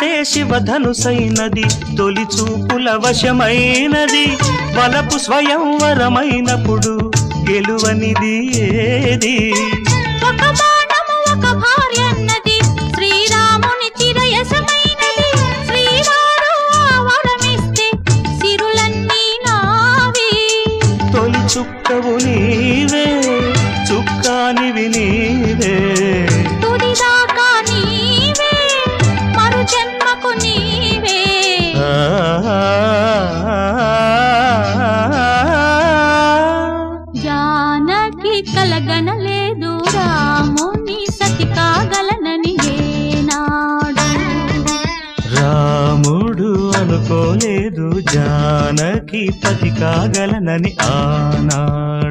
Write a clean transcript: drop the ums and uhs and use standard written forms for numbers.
మనసే శివధనుసైనది తొలి చూపుల వశమైనది వలపు స్వయంవరమైనప్పుడు గెలువనిది ఏది ఒక బాణము ఒక భార్య అన్నది శ్రీరాముని చిరయసమైనది శ్రీవారు వరమిస్తే సిరులన్నీ నావి తొలి చుక్కవు నీవే చుక్కానివి నీవే తుడిదాకా నీవే మరు జన్మకు నీవే జానకి కలగనలేదు రాముని సతి కాగలనని ఏనాడు రాముడు అనుకోలేదు జానకి పతి కాగలనని ఆనాడు